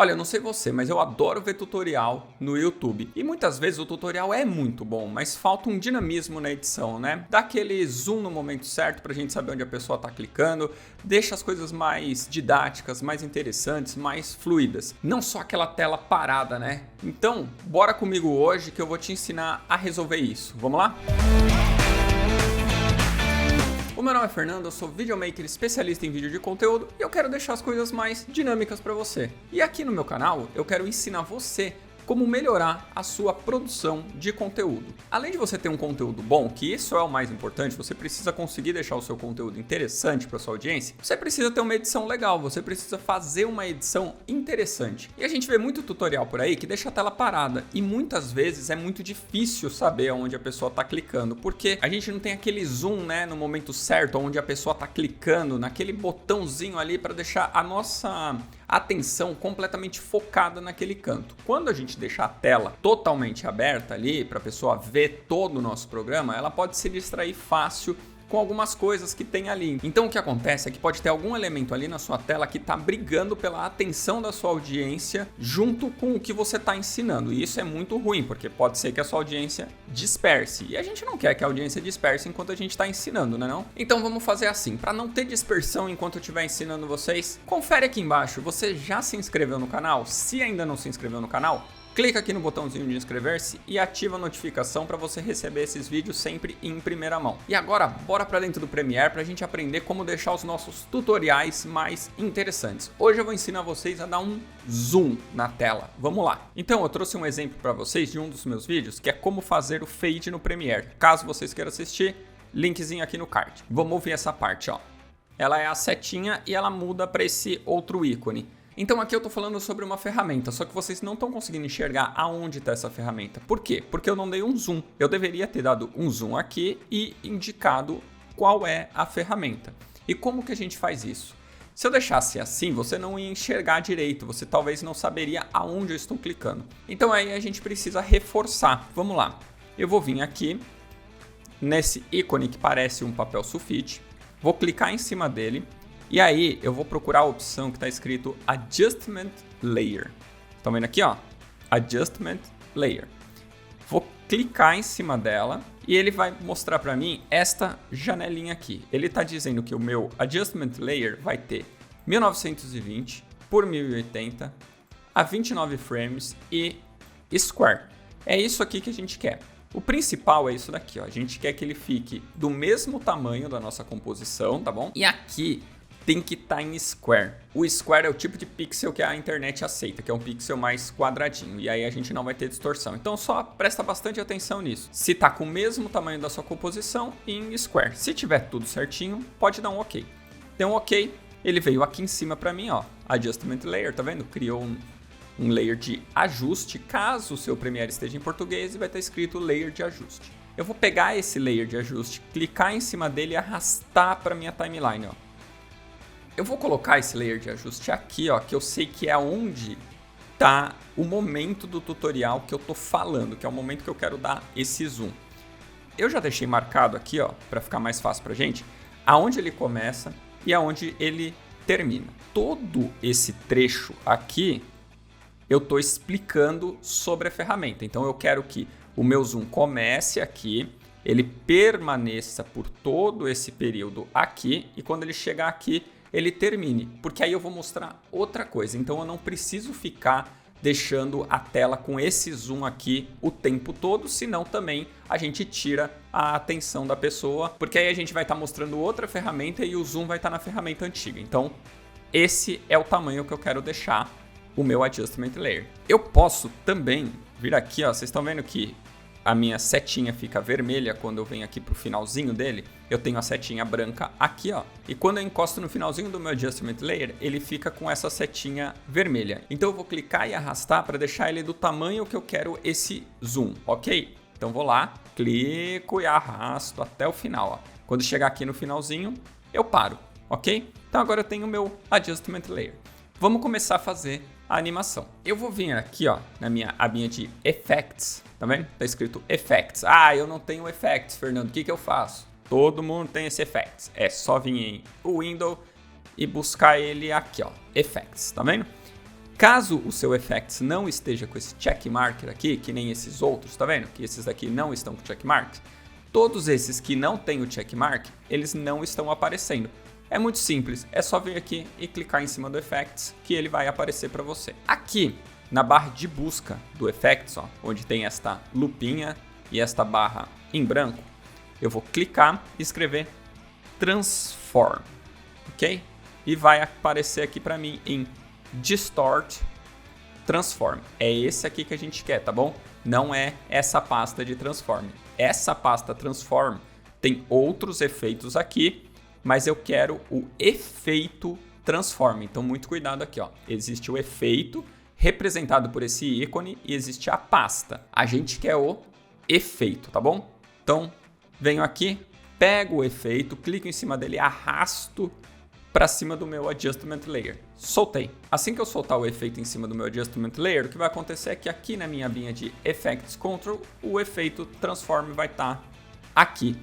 Olha, eu não sei você, mas eu adoro ver tutorial no YouTube. E muitas vezes o tutorial é muito bom, mas falta um dinamismo na edição, né? Dá aquele zoom no momento certo pra gente saber onde a pessoa tá clicando, deixa as coisas mais didáticas, mais interessantes, mais fluidas. Não só aquela tela parada, né? Então, bora comigo hoje que eu vou te ensinar a resolver isso. Vamos lá? O meu nome é Fernando, eu sou videomaker especialista em vídeo de conteúdo e eu quero deixar as coisas mais dinâmicas para você. E aqui no meu canal eu quero ensinar você como melhorar a sua produção de conteúdo. Além de você ter um conteúdo bom, que isso é o mais importante, você precisa conseguir deixar o seu conteúdo interessante para sua audiência, você precisa ter uma edição legal, você precisa fazer uma edição interessante. E a gente vê muito tutorial por aí que deixa a tela parada e muitas vezes é muito difícil saber onde a pessoa está clicando, porque a gente não tem aquele zoom, né, no momento certo, onde a pessoa está clicando, naquele botãozinho ali para deixar a nossa atenção completamente focada naquele canto. Quando a gente deixar a tela totalmente aberta ali para a pessoa ver todo o nosso programa, ela pode se distrair fácil com algumas coisas que tem ali. Então o que acontece é que pode ter algum elemento ali na sua tela que está brigando pela atenção da sua audiência junto com o que você está ensinando. E isso é muito ruim, porque pode ser que a sua audiência disperse. E a gente não quer que a audiência disperse enquanto a gente está ensinando, né não? Então vamos fazer assim, para não ter dispersão enquanto eu estiver ensinando vocês, confere aqui embaixo, você já se inscreveu no canal? Se ainda não se inscreveu no canal, clica aqui no botãozinho de inscrever-se e ativa a notificação para você receber esses vídeos sempre em primeira mão. E agora, bora para dentro do Premiere para a gente aprender como deixar os nossos tutoriais mais interessantes. Hoje eu vou ensinar vocês a dar um zoom na tela. Vamos lá. Então, eu trouxe um exemplo para vocês de um dos meus vídeos, que é como fazer o fade no Premiere. Caso vocês queiram assistir, linkzinho aqui no card. Vamos ouvir essa parte, ó. Ela é a setinha e ela muda para esse outro ícone. Então aqui eu estou falando sobre uma ferramenta, só que vocês não estão conseguindo enxergar aonde está essa ferramenta. Por quê? Porque eu não dei um zoom. Eu deveria ter dado um zoom aqui e indicado qual é a ferramenta. E como que a gente faz isso? Se eu deixasse assim, você não ia enxergar direito, você talvez não saberia aonde eu estou clicando. Então aí a gente precisa reforçar. Vamos lá. Eu vou vir aqui nesse ícone que parece um papel sulfite, vou clicar em cima dele. E aí eu vou procurar a opção que está escrito Adjustment Layer. Estão vendo aqui, ó? Adjustment Layer. Vou clicar em cima dela e ele vai mostrar para mim esta janelinha aqui. Ele está dizendo que o meu Adjustment Layer vai ter 1920 por 1080 a 29 frames e Square. É isso aqui que a gente quer. O principal é isso daqui, ó. A gente quer que ele fique do mesmo tamanho da nossa composição, tá bom? E aqui tem que estar em square. O square é o tipo de pixel que a internet aceita, que é um pixel mais quadradinho, e aí a gente não vai ter distorção. Então só presta bastante atenção nisso. Se tá com o mesmo tamanho da sua composição, em square. Se tiver tudo certinho, pode dar um OK. Deu um OK, ele veio aqui em cima para mim, ó, Adjustment Layer, tá vendo? Criou um layer de ajuste, caso o seu Premiere esteja em português, e vai estar escrito layer de ajuste. Eu vou pegar esse layer de ajuste, clicar em cima dele e arrastar para minha timeline, ó. Eu vou colocar esse layer de ajuste aqui, ó, que eu sei que é onde tá o momento do tutorial que eu tô falando, que é o momento que eu quero dar esse zoom. Eu já deixei marcado aqui, ó, para ficar mais fácil pra gente, aonde ele começa e aonde ele termina. Todo esse trecho aqui eu tô explicando sobre a ferramenta. Então eu quero que o meu zoom comece aqui, ele permaneça por todo esse período aqui e quando ele chegar aqui ele termine, porque aí eu vou mostrar outra coisa. Então eu não preciso ficar deixando a tela com esse zoom aqui o tempo todo, senão também a gente tira a atenção da pessoa, porque aí a gente vai estar mostrando outra ferramenta e o zoom vai estar na ferramenta antiga. Então esse é o tamanho que eu quero deixar o meu Adjustment Layer. Eu posso também vir aqui, ó, vocês estão vendo que a minha setinha fica vermelha quando eu venho aqui pro finalzinho dele. Eu tenho a setinha branca aqui, ó. E quando eu encosto no finalzinho do meu Adjustment Layer, ele fica com essa setinha vermelha. Então eu vou clicar e arrastar para deixar ele do tamanho que eu quero esse zoom, ok? Então vou lá, clico e arrasto até o final, ó. Quando chegar aqui no finalzinho, eu paro, ok? Então agora eu tenho o meu Adjustment Layer. Vamos começar a fazer a animação. Eu vou vir aqui, ó, na minha abinha de Effects, tá vendo? Tá escrito Effects. Ah, eu não tenho Effects, Fernando, o que eu faço? Todo mundo tem esse Effects. É só vir em Windows e buscar ele aqui, ó, Effects, tá vendo? Caso o seu Effects não esteja com esse check marker aqui, que nem esses outros, tá vendo? Que esses daqui não estão com check mark. Todos esses que não têm o check mark, eles não estão aparecendo. É muito simples, é só vir aqui e clicar em cima do Effects que ele vai aparecer para você. Aqui na barra de busca do Effects, ó, onde tem esta lupinha e esta barra em branco, eu vou clicar e escrever Transform, ok? E vai aparecer aqui para mim em Distort Transform. É esse aqui que a gente quer, tá bom? Não é essa pasta de Transform. Essa pasta Transform tem outros efeitos aqui, mas eu quero o efeito Transform. Então, muito cuidado aqui, ó. Existe o efeito representado por esse ícone e existe a pasta. A gente quer o efeito, tá bom? Então, venho aqui, pego o efeito, clico em cima dele, arrasto para cima do meu Adjustment Layer. Soltei. Assim que eu soltar o efeito em cima do meu Adjustment Layer, o que vai acontecer é que aqui na minha abinha de Effects Control, o efeito Transform vai estar aqui.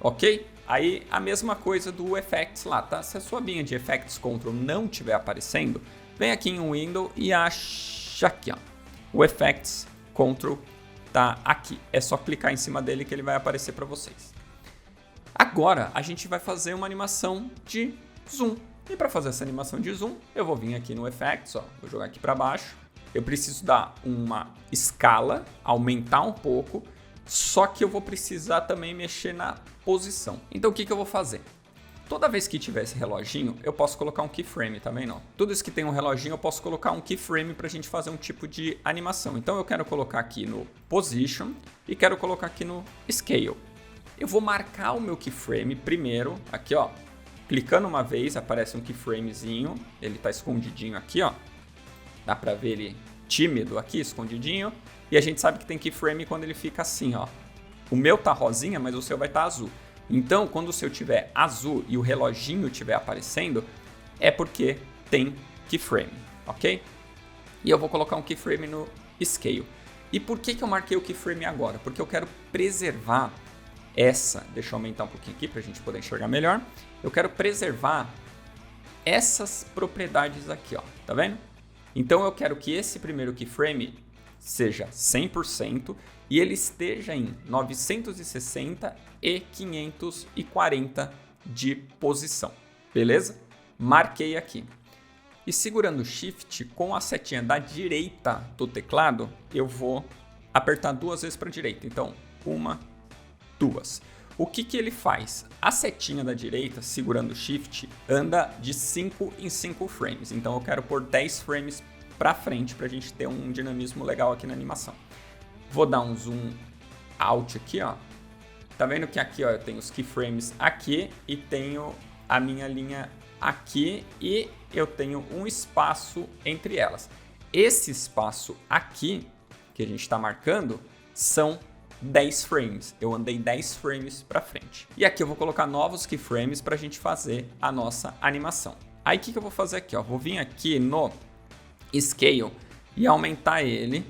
Ok? Aí a mesma coisa do Effects lá, tá? Se a sua abinha de Effects Control não estiver aparecendo, vem aqui em Window e acha aqui, ó. O Effects Control tá aqui. É só clicar em cima dele que ele vai aparecer para vocês. Agora a gente vai fazer uma animação de zoom. E para fazer essa animação de zoom, eu vou vir aqui no Effects, ó, vou jogar aqui para baixo. Eu preciso dar uma escala, aumentar um pouco, só que eu vou precisar também mexer na posição. Então o que eu vou fazer? Toda vez que tiver esse reloginho, eu posso colocar um keyframe, tá vendo? Tudo isso que tem um reloginho, eu posso colocar um keyframe para a gente fazer um tipo de animação. Então eu quero colocar aqui no Position e quero colocar aqui no Scale. Eu vou marcar o meu keyframe primeiro, aqui ó, clicando uma vez, aparece um keyframezinho, ele tá escondidinho aqui ó, dá pra ver ele tímido aqui, escondidinho, e a gente sabe que tem keyframe quando ele fica assim ó, o meu tá rosinha, mas o seu vai estar azul, então quando o seu tiver azul e o reloginho tiver aparecendo, é porque tem keyframe, ok? E eu vou colocar um keyframe no Scale. E por que eu marquei o keyframe agora? Porque eu quero preservar deixa eu aumentar um pouquinho aqui para a gente poder enxergar melhor. Eu quero preservar essas propriedades aqui, ó, tá vendo? Então eu quero que esse primeiro keyframe seja 100% e ele esteja em 960 e 540 de posição, beleza? Marquei aqui. E segurando o Shift com a setinha da direita do teclado, eu vou apertar 2 vezes para a direita. Então, 1, 2. O que ele faz? A setinha da direita, segurando o Shift, anda de 5 em 5 frames. Então eu quero pôr 10 frames para frente para a gente ter um dinamismo legal aqui na animação. Vou dar um zoom out aqui, ó. Tá vendo que aqui, ó, eu tenho os keyframes aqui e tenho a minha linha aqui e eu tenho um espaço entre elas. Esse espaço aqui que a gente está marcando são 10 frames, eu andei 10 frames para frente. E aqui eu vou colocar novos keyframes para a gente fazer a nossa animação. Aí o que eu vou fazer aqui? Ó? Vou vir aqui no Scale e aumentar ele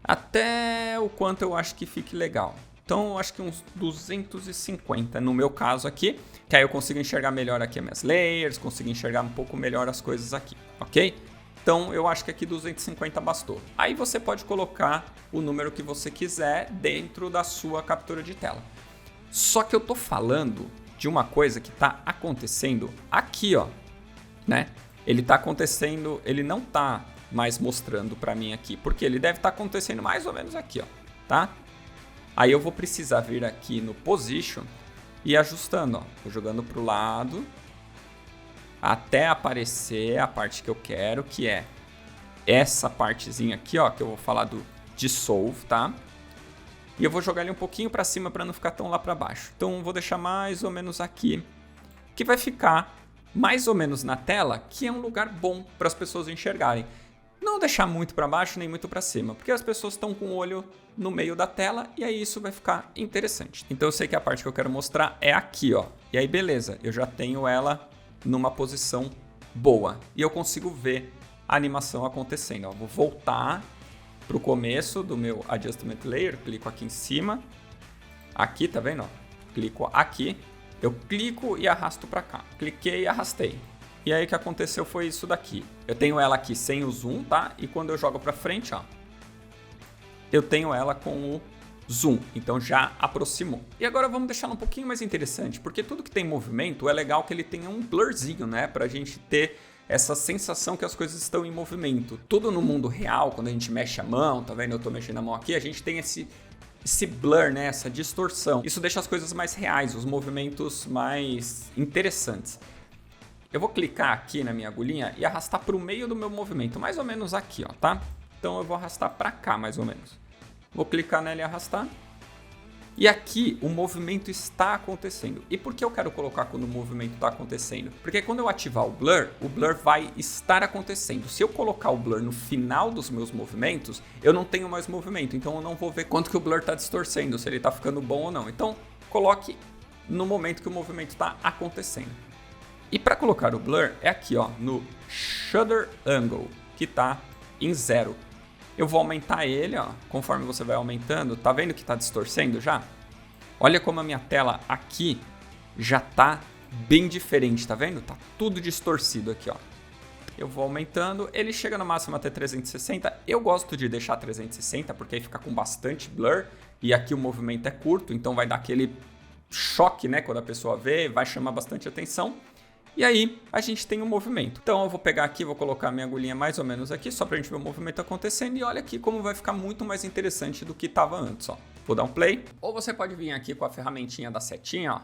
até o quanto eu acho que fique legal. Então eu acho que uns 250 no meu caso aqui, que aí eu consigo enxergar melhor aqui as minhas layers, consigo enxergar um pouco melhor as coisas aqui, ok? Então eu acho que aqui 250 bastou. Aí você pode colocar o número que você quiser dentro da sua captura de tela. Só que eu tô falando de uma coisa que tá acontecendo aqui, ó, né? Ele tá acontecendo, ele não tá mais mostrando para mim aqui, porque ele deve estar acontecendo mais ou menos aqui, ó, tá? Aí eu vou precisar vir aqui no Position e ajustando, ó, vou jogando pro lado até aparecer a parte que eu quero, que é essa partezinha aqui, ó, que eu vou falar do Dissolve, tá? E eu vou jogar ele um pouquinho para cima para não ficar tão lá para baixo. Então vou deixar mais ou menos aqui, que vai ficar mais ou menos na tela, que é um lugar bom para as pessoas enxergarem. Não deixar muito para baixo nem muito para cima, porque as pessoas estão com o olho no meio da tela e aí isso vai ficar interessante. Então eu sei que a parte que eu quero mostrar é aqui, ó. E aí beleza, eu já tenho ela numa posição boa e eu consigo ver a animação acontecendo. Ó, vou voltar para o começo do meu Adjustment Layer, clico aqui em cima, aqui, tá vendo? Ó? Clico aqui, eu clico e arrasto para cá, cliquei e arrastei. E aí o que aconteceu foi isso daqui. Eu tenho ela aqui sem o zoom, tá? E quando eu jogo pra frente, ó, eu tenho ela com o zoom, então já aproximou. E agora vamos deixar ela um pouquinho mais interessante, porque tudo que tem movimento é legal que ele tenha um blurzinho, né? Pra gente ter essa sensação que as coisas estão em movimento. Tudo no mundo real, quando a gente mexe a mão, tá vendo? Eu tô mexendo a mão aqui, a gente tem esse blur, né? Essa distorção. Isso deixa as coisas mais reais, os movimentos mais interessantes. Eu vou clicar aqui na minha agulhinha e arrastar para o meio do meu movimento, mais ou menos aqui, ó, tá? Então eu vou arrastar para cá, mais ou menos. Vou clicar nela e arrastar. E aqui o movimento está acontecendo. E por que eu quero colocar quando o movimento está acontecendo? Porque quando eu ativar o blur vai estar acontecendo. Se eu colocar o blur no final dos meus movimentos, eu não tenho mais movimento. Então eu não vou ver quanto que o blur está distorcendo, se ele está ficando bom ou não. Então coloque no momento que o movimento está acontecendo. E para colocar o blur é aqui, ó, no Shutter Angle, que está em 0. Eu vou aumentar ele, ó, conforme você vai aumentando. Tá vendo que tá distorcendo já? Olha como a minha tela aqui já tá bem diferente, tá vendo? Tá tudo distorcido aqui, ó. Eu vou aumentando, ele chega no máximo até 360. Eu gosto de deixar 360 porque aí fica com bastante blur. E aqui o movimento é curto, então vai dar aquele choque, né? Quando a pessoa vê, vai chamar bastante atenção. E aí a gente tem um movimento. Então eu vou pegar aqui, vou colocar minha agulhinha mais ou menos aqui, só pra gente ver o movimento acontecendo. E olha aqui como vai ficar muito mais interessante do que estava antes, ó. Vou dar um play. Ou você pode vir aqui com a ferramentinha da setinha, ó.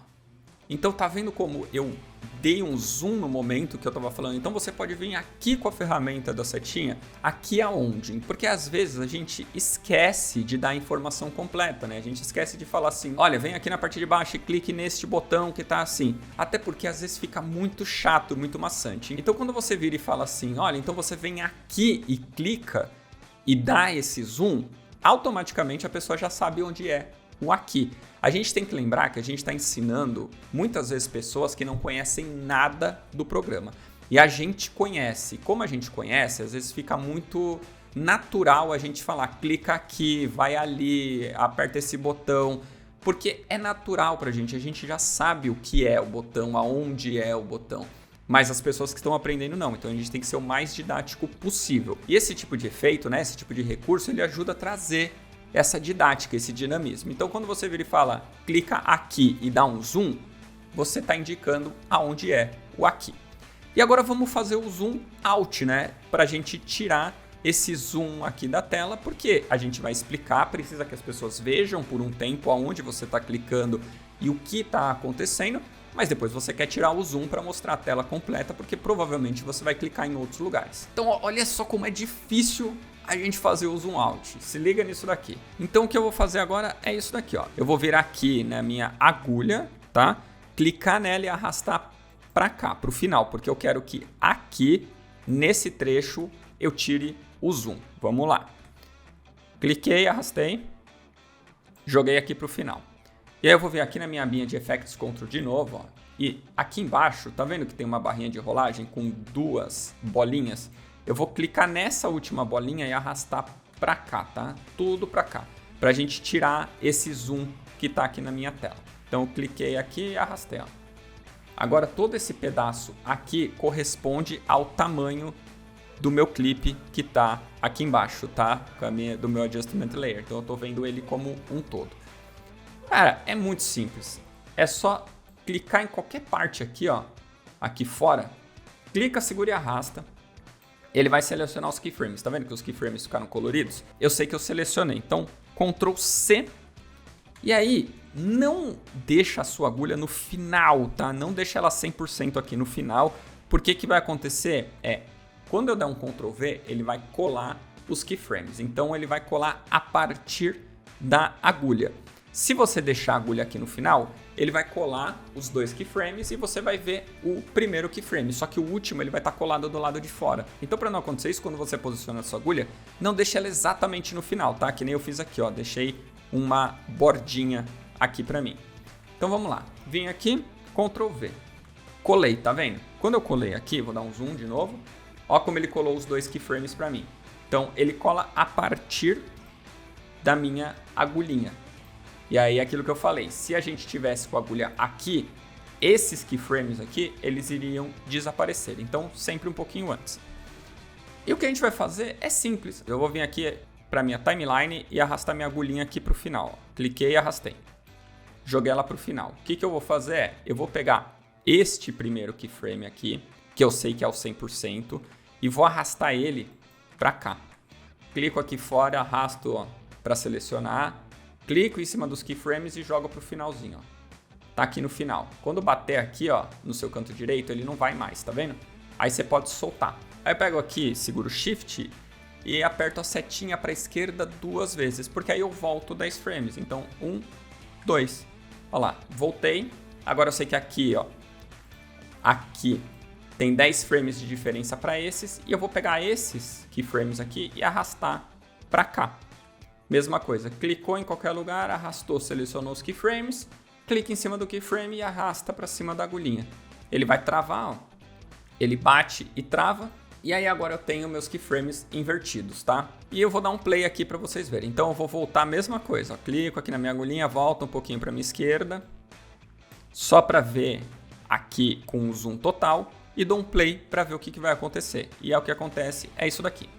Então tá vendo como eu dei um zoom no momento que eu tava falando? Então você pode vir aqui com a ferramenta da setinha, aqui aonde? Porque às vezes a gente esquece de dar a informação completa, né? A gente esquece de falar assim, olha, vem aqui na parte de baixo e clique neste botão que tá assim. Até porque às vezes fica muito chato, muito maçante. Então quando você vira e fala assim, olha, então você vem aqui e clica e dá esse zoom, automaticamente a pessoa já sabe onde é o aqui. A gente tem que lembrar que a gente está ensinando muitas vezes pessoas que não conhecem nada do programa. E a gente conhece. Como a gente conhece, às vezes fica muito natural a gente falar, clica aqui, vai ali, aperta esse botão. Porque é natural pra gente, a gente já sabe o que é o botão, aonde é o botão. Mas as pessoas que estão aprendendo não, então a gente tem que ser o mais didático possível. E esse tipo de efeito, né, esse tipo de recurso, ele ajuda a trazer essa didática, esse dinamismo. Então quando você vira e fala, clica aqui e dá um zoom, você está indicando aonde é o aqui. E agora vamos fazer o zoom out, né, para a gente tirar esse zoom aqui da tela, porque a gente vai explicar, precisa que as pessoas vejam por um tempo aonde você está clicando e o que está acontecendo, mas depois você quer tirar o zoom para mostrar a tela completa, porque provavelmente você vai clicar em outros lugares. Então olha só como é difícil a gente fazer o zoom out. Se liga nisso daqui. Então o que eu vou fazer agora é isso daqui, ó. Eu vou virar aqui na minha agulha, tá? Clicar nela e arrastar para cá, para o final, porque eu quero que aqui, nesse trecho, eu tire o zoom. Vamos lá. Cliquei, arrastei, joguei aqui para o final. E aí eu vou vir aqui na minha abinha de Effects Control de novo, ó. E aqui embaixo, tá vendo que tem uma barrinha de rolagem com duas bolinhas? Eu vou clicar nessa última bolinha e arrastar para cá, tá? Tudo para cá, para a gente tirar esse zoom que tá aqui na minha tela. Então eu cliquei aqui e arrastei, ó. Agora todo esse pedaço aqui corresponde ao tamanho do meu clipe que tá aqui embaixo, tá? Do meu Adjustment Layer. Então eu tô vendo ele como um todo. Cara, é muito simples. É só clicar em qualquer parte aqui, ó, aqui fora. Clica, segura e arrasta. Ele vai selecionar os keyframes. Tá vendo que os keyframes ficaram coloridos? Eu sei que eu selecionei. Então, Ctrl C. E aí, não deixa a sua agulha no final, tá? Não deixa ela 100% aqui no final. Porque o que vai acontecer é, quando eu der um Ctrl V, ele vai colar os keyframes. Então, ele vai colar a partir da agulha. Se você deixar a agulha aqui no final, ele vai colar os dois keyframes e você vai ver o primeiro keyframe, só que o último ele vai estar colado do lado de fora. Então para não acontecer isso, quando você posiciona a sua agulha, não deixe ela exatamente no final, tá? Que nem eu fiz aqui, ó, deixei uma bordinha aqui para mim. Então vamos lá, vim aqui, Ctrl V, colei, tá vendo? Quando eu colei aqui, vou dar um zoom de novo, ó como ele colou os dois keyframes para mim. Então ele cola a partir da minha agulhinha. E aí aquilo que eu falei, se a gente tivesse com a agulha aqui, esses keyframes aqui, eles iriam desaparecer. Então, sempre um pouquinho antes. E o que a gente vai fazer é simples. Eu vou vir aqui para minha timeline e arrastar minha agulhinha aqui para o final. Cliquei e arrastei. Joguei ela para o final. O que eu vou fazer é, eu vou pegar este primeiro keyframe aqui, que eu sei que é o 100%, e vou arrastar ele para cá. Clico aqui fora, arrasto para selecionar, clico em cima dos keyframes e jogo para o finalzinho. Tá aqui no final. Quando bater aqui, ó, no seu canto direito, ele não vai mais, tá vendo? Aí você pode soltar. Aí eu pego aqui, seguro Shift e aperto a setinha para a esquerda 2 vezes, porque aí eu volto 10 frames. Então, 1, 2. Olha lá, voltei. Agora eu sei que aqui, ó, aqui tem 10 frames de diferença para esses, e eu vou pegar esses keyframes aqui e arrastar para cá. Mesma coisa, clicou em qualquer lugar, arrastou, selecionou os keyframes, clica em cima do keyframe e arrasta para cima da agulhinha. Ele vai travar, ó. Ele bate e trava. E aí agora eu tenho meus keyframes invertidos, tá? E eu vou dar um play aqui para vocês verem. Então eu vou voltar a mesma coisa, ó. Clico aqui na minha agulhinha, volto um pouquinho para minha esquerda, só para ver aqui com o zoom total, e dou um play para ver o que vai acontecer. E é o que acontece, é isso daqui.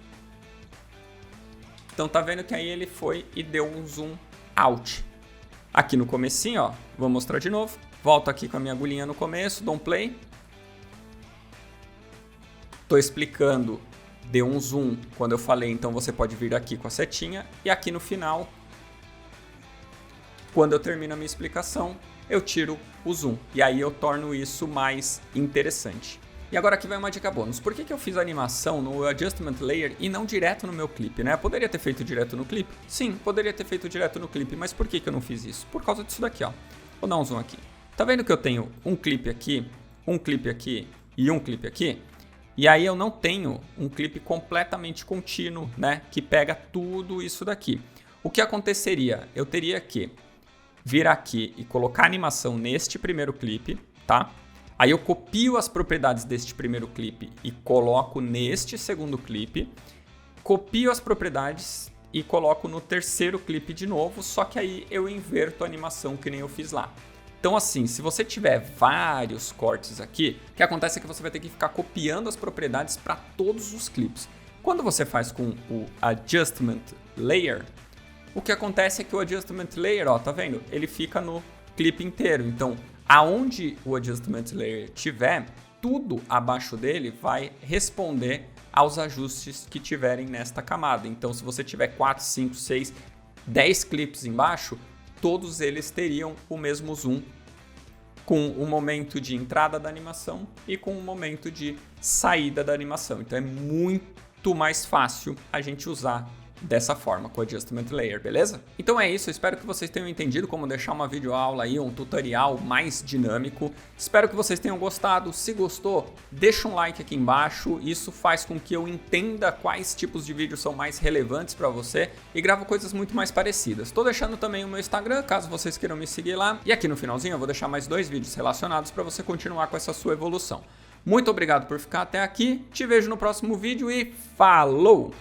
Então tá vendo que aí ele foi e deu um zoom out. Aqui no comecinho, ó, vou mostrar de novo. Volto aqui com a minha agulhinha no começo, dou um play. Tô explicando, deu um zoom quando eu falei, então você pode vir aqui com a setinha. E aqui no final, quando eu termino a minha explicação, eu tiro o zoom. E aí eu torno isso mais interessante. E agora aqui vai uma dica bônus. Por que eu fiz a animação no Adjustment Layer e não direto no meu clipe, né? Eu poderia ter feito direto no clipe? Sim, poderia ter feito direto no clipe, mas por que eu não fiz isso? Por causa disso daqui, ó. Vou dar um zoom aqui. Tá vendo que eu tenho um clipe aqui e um clipe aqui? E aí eu não tenho um clipe completamente contínuo, né? Que pega tudo isso daqui. O que aconteceria? Eu teria que vir aqui e colocar a animação neste primeiro clipe, tá? Aí eu copio as propriedades deste primeiro clipe e coloco neste segundo clipe. Copio as propriedades e coloco no terceiro clipe de novo, só que aí eu inverto a animação que nem eu fiz lá. Então assim, se você tiver vários cortes aqui, o que acontece é que você vai ter que ficar copiando as propriedades para todos os clipes. Quando você faz com o Adjustment Layer, o que acontece é que o Adjustment Layer, ó, tá vendo? Ele fica no clipe inteiro. Então, aonde o Adjustment Layer tiver, tudo abaixo dele vai responder aos ajustes que tiverem nesta camada. Então, se você tiver 4, 5, 6, 10 clipes embaixo, todos eles teriam o mesmo zoom, com o momento de entrada da animação e com o momento de saída da animação. Então é muito mais fácil a gente usar dessa forma, com o Adjustment Layer, beleza? Então é isso, eu espero que vocês tenham entendido como deixar uma videoaula aí, um tutorial mais dinâmico. Espero que vocês tenham gostado. Se gostou, deixa um like aqui embaixo, isso faz com que eu entenda quais tipos de vídeos são mais relevantes para você e gravo coisas muito mais parecidas. Tô deixando também o meu Instagram, caso vocês queiram me seguir lá. E aqui no finalzinho eu vou deixar mais 2 vídeos relacionados para você continuar com essa sua evolução. Muito obrigado por ficar até aqui, te vejo no próximo vídeo e falou!